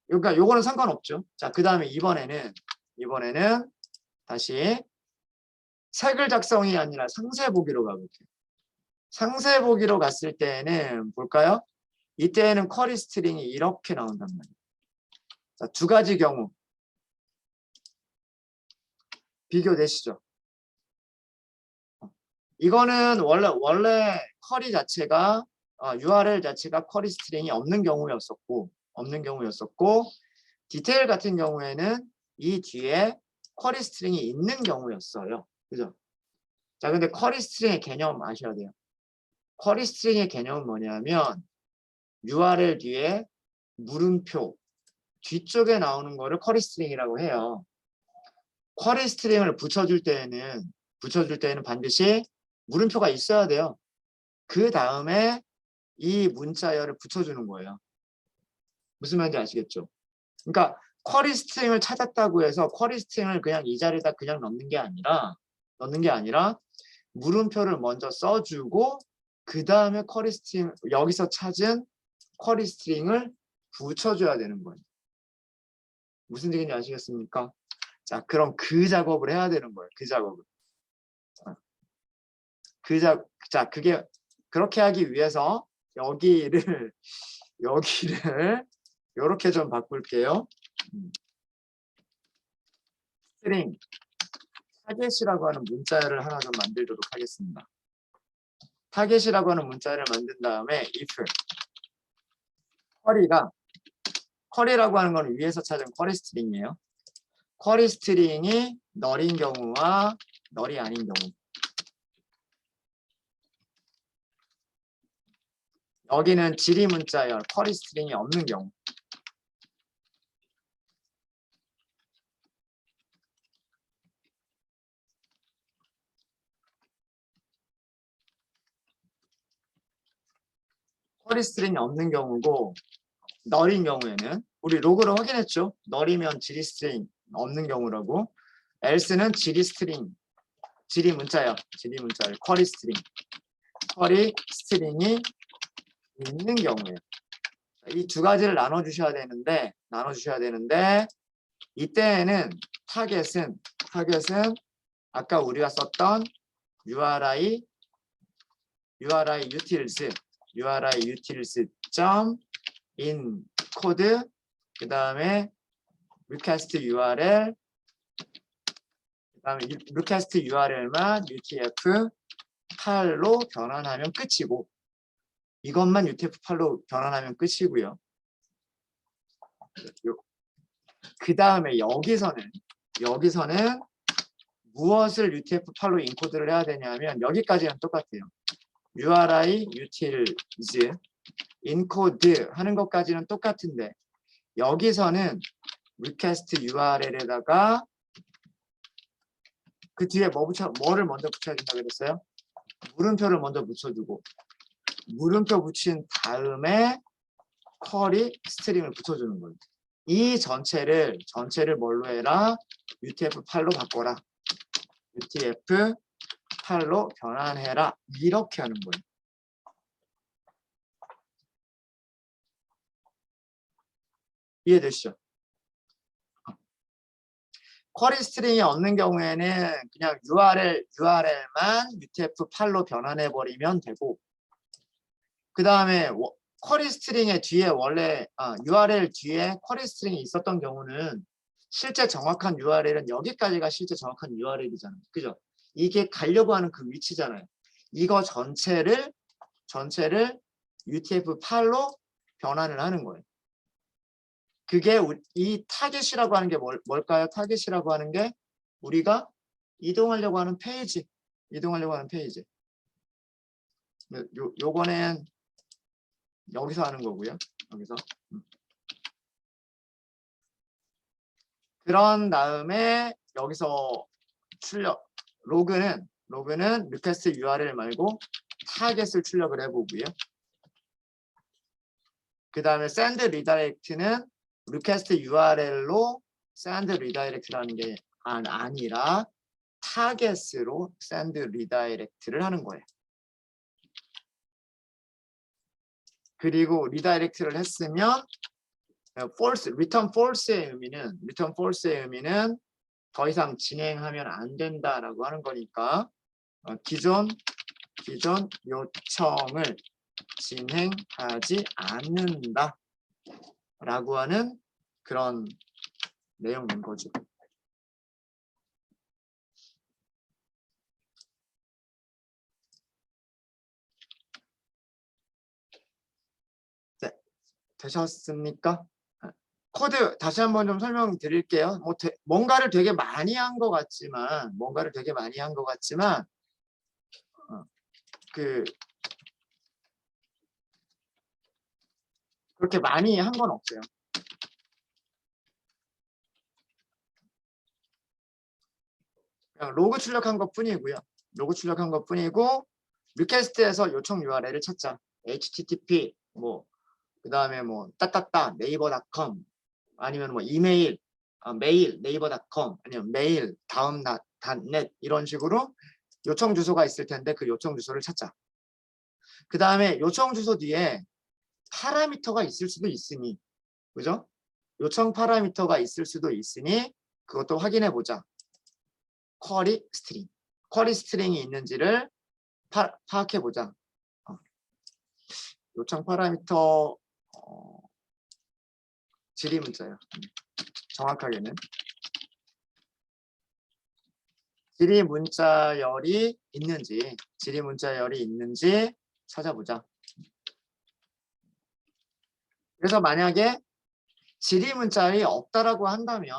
그러니까 요거는 상관없죠. 자, 그 다음에 이번에는 다시 색을 작성이 아니라 상세 보기로 가볼게요. 상세 보기로 갔을 때는 볼까요? 이때에는 쿼리 스트링이 이렇게 나온단 말이에요. 자, 두 가지 경우 비교되시죠? 이거는 원래 쿼리 자체가 URL 자체가 쿼리 스트링이 없는 경우였었고 디테일 같은 경우에는 이 뒤에 쿼리 스트링이 있는 경우였어요. 그죠? 자, 근데 쿼리 스트링의 개념 아셔야 돼요. 쿼리 스트링의 개념은 뭐냐면 URL 뒤에 물음표 뒤쪽에 나오는 거를 쿼리 스트링이라고 해요. 쿼리 스트링을 붙여줄 때에는 반드시 물음표가 있어야 돼요. 그 다음에 이 문자열을 붙여주는 거예요. 무슨 말인지 아시겠죠? 그러니까 쿼리 스트링을 찾았다고 해서 쿼리 스트링을 그냥 이 자리에다 그냥 넣는 게 아니라 물음표를 먼저 써주고 그 다음에 쿼리 스트링 여기서 찾은 쿼리 스트링을 붙여줘야 되는 거예요. 무슨 얘기인지 아시겠습니까? 자, 그럼 그 작업을 해야 되는 거예요. 그 작업을. 자, 그게 그렇게 하기 위해서 여기를 이렇게 좀 바꿀게요. 스트링 타겟이라고 하는 문자를 하나 좀 만들도록 하겠습니다. 타겟이라고 하는 문자를 만든 다음에 if 쿼리라고 하는 건 위에서 찾은 쿼리 스트링이에요. 쿼리 스트링이 널인 경우와 널이 아닌 경우. 여기는 지리 문자열 쿼리 스트링이 없는 경우. 쿼리 스트링이 없는 경우고 널인 경우에는 우리 로그로 확인했죠. 널이면 지리 스트링 없는 경우라고. else는 지리 스트링 지리 문자열 쿼리 스트링이 있는 경우에요. 이 두 가지를 나눠주셔야 되는데 이때에는 타겟은 아까 우리가 썼던 URI utils 점 in 코드 그 다음에 request URL 그다음에 request URL만 UTF-8로 변환하면 끝이고 이것만 UTF-8로 변환하면 끝이고요. 그 다음에 여기서는 무엇을 UTF-8로 인코드를 해야 되냐면 여기까지는 똑같아요. URI utils 인코드 하는 것까지는 똑같은데 여기서는 request URL에다가 그 뒤에 뭐를 먼저 붙여야 된다고 그랬어요? 물음표를 먼저 붙여주고 물음표 붙인 다음에 쿼리 스트링을 붙여주는 거예요. 이 전체를 뭘로 해라? UTF-8로 바꿔라. UTF-8로 변환해라. 이렇게 하는 거예요. 이해되시죠? 쿼리 스트링이 없는 경우에는 그냥 URL만 UTF-8로 변환해버리면 되고 그 다음에 쿼리 스트링의 뒤에 URL 뒤에 쿼리 스트링이 있었던 경우는 실제 정확한 URL은 여기까지가 실제 정확한 URL이잖아요. 그죠? 이게 가려고 하는 그 위치잖아요. 이거 전체를 UTF-8로 변환을 하는 거예요. 그게 이 타겟이라고 하는 게 뭘까요? 타겟이라고 하는 게 우리가 이동하려고 하는 페이지. 요거는 여기서 하는 거고요. 여기서. 그런 다음에 여기서 로그는 request URL 말고 타겟을 출력을 해보고요. 그 다음에 send redirect는 request URL로 send redirect라는 게 아니라 타겟으로 send redirect를 하는 거예요. 그리고 redirect를 했으면 return false의 의미는 더 이상 진행하면 안 된다라고 하는 거니까 기존 요청을 진행하지 않는다 라고 하는 그런 내용인 거죠. 되셨습니까? 코드 다시 한번 좀 설명드릴게요. 뭔가를 되게 많이 한 것 같지만, 그 그렇게 많이 한 건 없어요. 그냥 로그 출력한 것 뿐이고요. 로그 출력한 것 뿐이고, 리퀘스트에서 요청 URL을 찾자. http 그다음에 따따따 네이버닷컴 아니면 이메일 메일 네이버닷컴 아니면 메일 다음 닷넷 이런 식으로 요청 주소가 있을 텐데 그 요청 주소를 찾자. 그 다음에 요청 주소 뒤에 파라미터가 있을 수도 있으니, 그죠? 요청 파라미터가 있을 수도 있으니 그것도 확인해 보자. 쿼리 스트링이 있는지를 파악해 보자. 요청 파라미터 지리 문자예요. 정확하게는 지리 문자열이 있는지 찾아보자. 그래서 만약에 지리 문자열이 없다라고 한다면,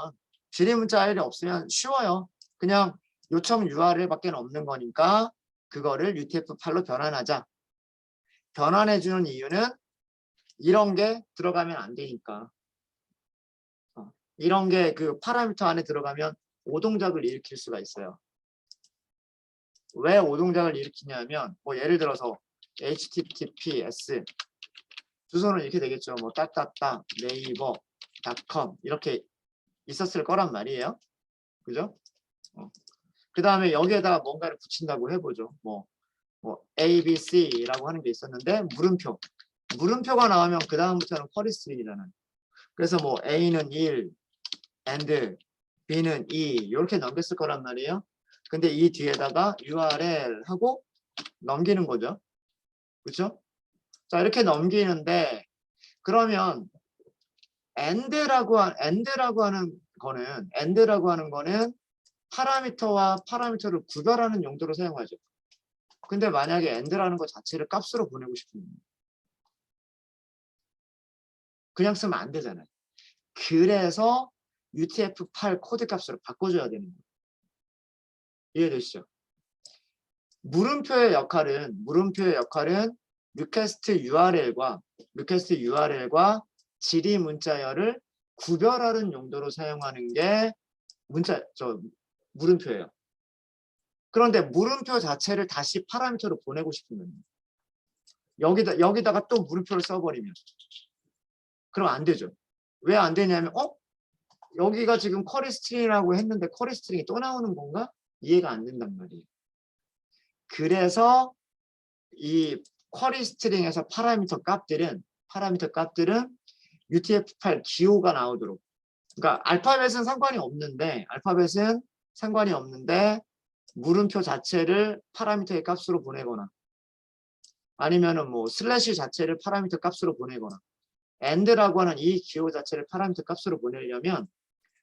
지리 문자열이 없으면 쉬워요. 그냥 요청 URL밖에 없는 거니까 그거를 UTF-8로 변환하자. 변환해주는 이유는 이런 게 들어가면 안 되니까. 이런 게 그 파라미터 안에 들어가면 오동작을 일으킬 수가 있어요. 왜 오동작을 일으키냐면 예를 들어서 https 주소는 이렇게 되겠죠. 따따따 네이버닷컴 이렇게 있었을 거란 말이에요. 그죠? 그 다음에 여기에다가 뭔가를 붙인다고 해보죠. ABC라고 하는 게 있었는데 물음표가 나오면 그 다음부터는 쿼리 스트링이잖아요. 그래서 A는 1 and B는 2 이렇게 넘겼을 거란 말이에요. 근데 이 뒤에다가 URL 하고 넘기는 거죠. 그렇죠? 자, 이렇게 넘기는데 그러면 end라고 하는 거는 파라미터와 파라미터를 구별하는 용도로 사용하죠. 근데 만약에 end라는 거 자체를 값으로 보내고 싶으면 그냥 쓰면 안 되잖아요. 그래서 UTF-8 코드 값으로 바꿔줘야 되는 거예요. 이해되시죠? 물음표의 역할은 리퀘스트 URL과 지리 문자열을 구별하는 용도로 사용하는 게 물음표예요. 그런데 물음표 자체를 다시 파라미터로 보내고 싶으면 여기다가 또 물음표를 써버리면 그럼 안 되죠. 왜 안 되냐면 여기가 지금 쿼리 스트링이라고 했는데 쿼리 스트링이 또 나오는 건가? 이해가 안 된단 말이에요. 그래서 이 쿼리 스트링에서 파라미터 값들은 UTF-8 기호가 나오도록, 그러니까 알파벳은 상관이 없는데 물음표 자체를 파라미터의 값으로 보내거나 아니면은 슬래시 자체를 파라미터 값으로 보내거나 end라고 하는 이 기호 자체를 파라미터 값으로 보내려면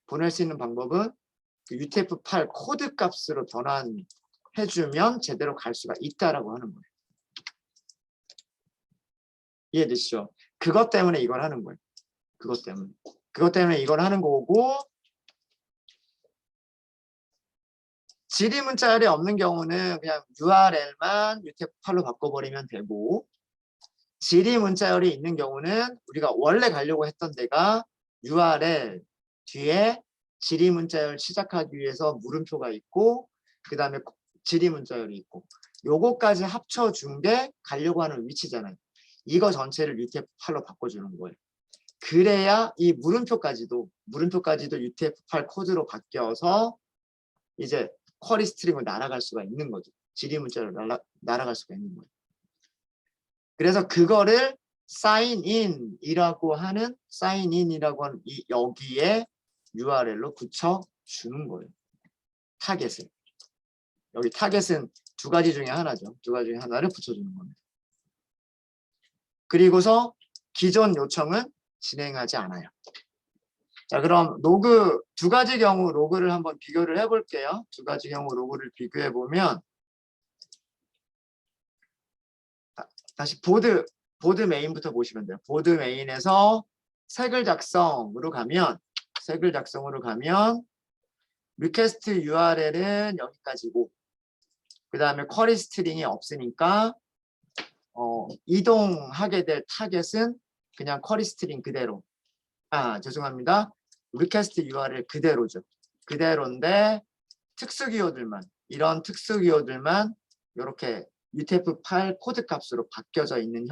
보낼 수 있는 방법은 그 UTF-8 코드 값으로 변환해주면 제대로 갈 수가 있다라고 하는 거예요. 이해되시죠? 그것 때문에 이걸 하는 거예요. 그것 때문에 이걸 하는 거고, 지리 문자열이 없는 경우는 그냥 URL만 UTF-8로 바꿔버리면 되고, 지리 문자열이 있는 경우는 우리가 원래 가려고 했던 데가 URL 뒤에 지리 문자열 시작하기 위해서 물음표가 있고 그 다음에 지리 문자열이 있고 요거까지 합쳐준 게 가려고 하는 위치잖아요. 이거 전체를 UTF-8로 바꿔주는 거예요. 그래야 이 물음표까지도 UTF-8 코드로 바뀌어서 이제 쿼리 스트링을 날아갈 수가 있는 거죠. 지리 문자를 날아갈 수가 있는 거예요. 그래서 그거를 사인인이라고 하는 이 여기에 URL로 붙여주는 거예요. 타겟을. 여기 타겟은 두 가지 중에 하나죠. 두 가지 중에 하나를 붙여주는 겁니다. 그리고서 기존 요청은 진행하지 않아요. 자, 그럼 로그 두 가지 경우 로그를 한번 비교를 해볼게요. 두 가지 경우 로그를 비교해 보면 다시 보드 보드 메인부터 보시면 돼요. 보드 메인에서 색을 작성으로 가면 리퀘스트 URL은 여기까지고 그 다음에 쿼리 스트링이 없으니까 이동하게 될 타겟은 그냥 쿼리 스트링 그대로. 죄송합니다. 리퀘스트 URL 그대로죠. 그대로인데 특수 기호들만 이런 특수 기호들만 이렇게 UTF-8 코드 값으로 바뀌어져 있는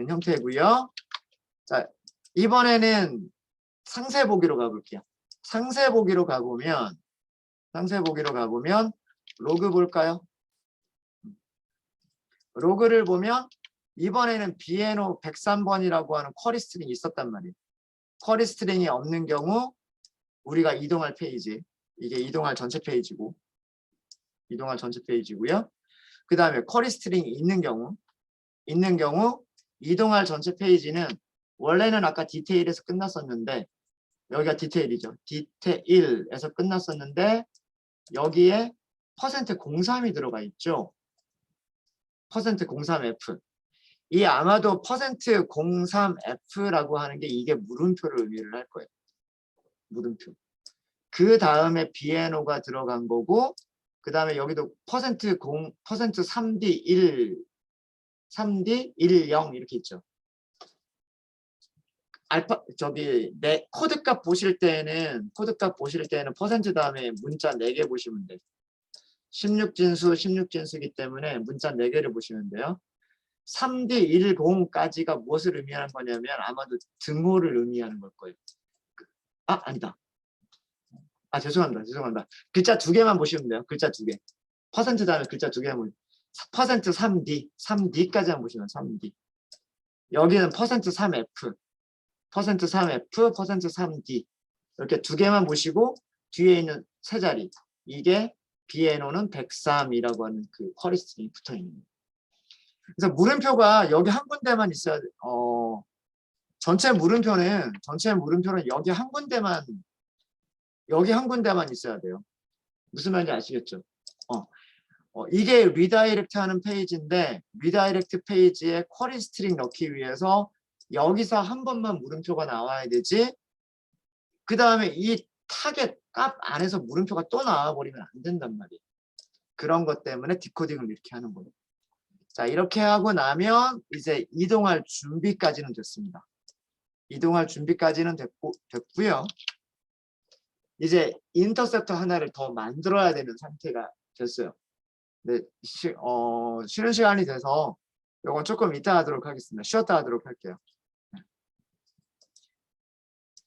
형태고요. 자, 이번에는 상세 보기로 가볼게요. 상세 보기로 가보면 로그 볼까요? 로그를 보면 이번에는 BNO 103번이라고 하는 쿼리 스트링이 있었단 말이에요. 쿼리 스트링이 없는 경우 우리가 이동할 페이지, 이게 이동할 전체 페이지고요. 그 다음에 쿼리 스트링이 있는 경우 이동할 전체 페이지는 원래는 아까 디테일에서 끝났었는데 여기가 디테일이죠. 디테일에서 끝났었는데 여기에 %03이 들어가 있죠. %03F. 이 아마도 %03F라고 하는 게 이게 물음표를 의미를 할 거예요. 물음표. 그 다음에 BNO가 들어간 거고 그 다음에 여기도 %3D1 3D 10 이렇게 있죠. 내 코드값 보실 때는 퍼센트 다음에 문자 4개 보시면 돼요. 16진수이기 때문에 문자 4개를 보시면 돼요. 3D10까지가 무엇을 의미하는 거냐면 아마도 등호를 의미하는 걸 거예요. 아니다. 죄송합니다. 글자 2개만 보시면 돼요. 글자 2개. 퍼센트 다음에 글자 2개만 보시면 %3D까지만 보시면 3D. 여기는 %3F, %3D 이렇게 2개만 보시고 뒤에 있는 세 자리 이게 BNO는 103이라고 하는 그 쿼리 스트링이 붙어 있는 거예요. 그래서 물음표가 여기 한 군데만 있어야 돼. 전체 물음표는 여기 한 군데만 있어야 돼요. 무슨 말인지 아시겠죠? 이게 리다이렉트 하는 페이지인데 리다이렉트 페이지에 쿼리 스트링 넣기 위해서 여기서 한 번만 물음표가 나와야 되지. 그 다음에 이 타겟 값 안에서 물음표가 또 나와버리면 안 된단 말이에요. 그런 것 때문에 디코딩을 이렇게 하는 거예요. 자, 이렇게 하고 나면 이제 이동할 준비까지는 됐습니다. 이동할 준비까지는 됐고요. 이제 인터셉터 하나를 더 만들어야 되는 상태가 됐어요. 네, 쉬는 시간이 돼서 이건 조금 이따 하도록 하겠습니다. 쉬었다 하도록 할게요.